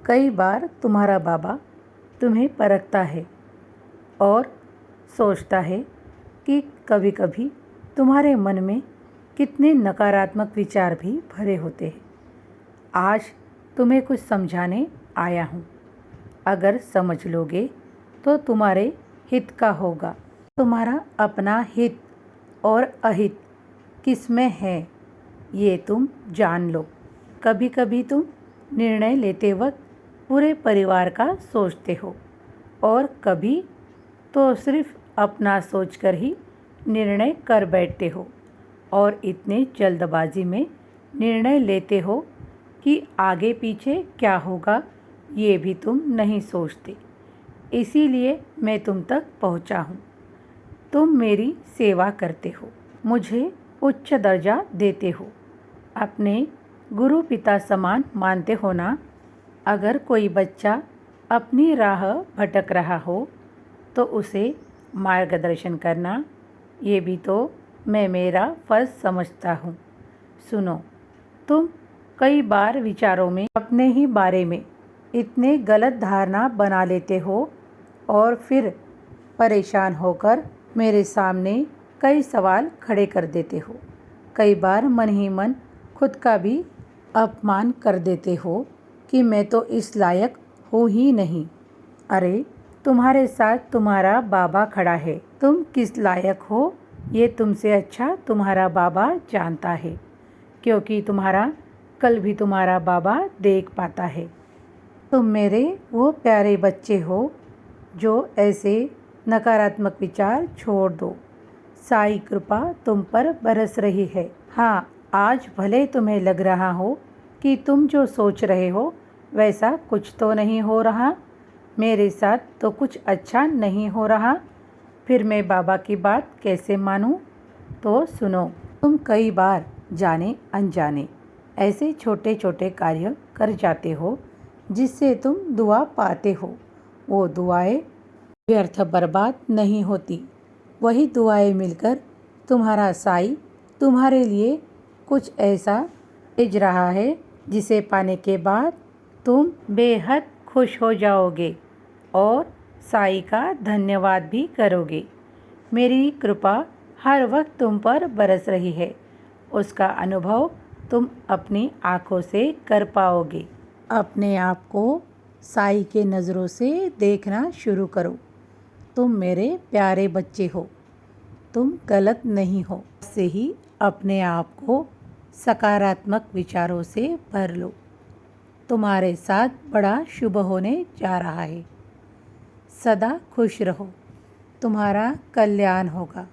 कई बार तुम्हारा बाबा तुम्हें परखता है और सोचता है कि कभी कभी तुम्हारे मन में कितने नकारात्मक विचार भी भरे होते हैं। आज तुम्हें कुछ समझाने आया हूँ। अगर समझ लोगे तो तुम्हारे हित का होगा। तुम्हारा अपना हित और अहित किसमें है ये तुम जान लो। कभी कभी तुम निर्णय लेते वक्त पूरे परिवार का सोचते हो और कभी तो सिर्फ अपना सोचकर ही निर्णय कर बैठते हो और इतने जल्दबाजी में निर्णय लेते हो कि आगे पीछे क्या होगा ये भी तुम नहीं सोचते। इसीलिए मैं तुम तक पहुंचा हूं। तुम मेरी सेवा करते हो, मुझे उच्च दर्जा देते हो, अपने गुरु पिता समान मानते हो ना। अगर कोई बच्चा अपनी राह भटक रहा हो तो उसे मार्गदर्शन करना ये भी तो मैं मेरा फर्ज समझता हूँ। सुनो, तुम कई बार विचारों में अपने ही बारे में इतने गलत धारणा बना लेते हो और फिर परेशान होकर मेरे सामने कई सवाल खड़े कर देते हो। कई बार मन ही मन खुद का भी अपमान कर देते हो कि मैं तो इस लायक हूँ ही नहीं। अरे, तुम्हारे साथ तुम्हारा बाबा खड़ा है। तुम किस लायक हो ये तुमसे अच्छा तुम्हारा बाबा जानता है, क्योंकि तुम्हारा कल भी तुम्हारा बाबा देख पाता है। तुम मेरे वो प्यारे बच्चे हो जो ऐसे नकारात्मक विचार छोड़ दो। साई कृपा तुम पर बरस रही है। हाँ, आज भले तुम्हें लग रहा हो कि तुम जो सोच रहे हो वैसा कुछ तो नहीं हो रहा, मेरे साथ तो कुछ अच्छा नहीं हो रहा, फिर मैं बाबा की बात कैसे मानूं? तो सुनो, तुम कई बार जाने अनजाने ऐसे छोटे छोटे कार्य कर जाते हो जिससे तुम दुआ पाते हो। वो दुआएं व्यर्थ बर्बाद नहीं होती। वही दुआएं मिलकर तुम्हारा साई तुम्हारे लिए कुछ ऐसा भेज रहा है जिसे पाने के बाद तुम बेहद खुश हो जाओगे और साई का धन्यवाद भी करोगे। मेरी कृपा हर वक्त तुम पर बरस रही है, उसका अनुभव तुम अपनी आँखों से कर पाओगे। अपने आप को साई के नज़रों से देखना शुरू करो। तुम मेरे प्यारे बच्चे हो, तुम गलत नहीं हो। से ही अपने आप को सकारात्मक विचारों से भर लो। तुम्हारे साथ बड़ा शुभ होने जा रहा है। सदा खुश रहो, तुम्हारा कल्याण होगा।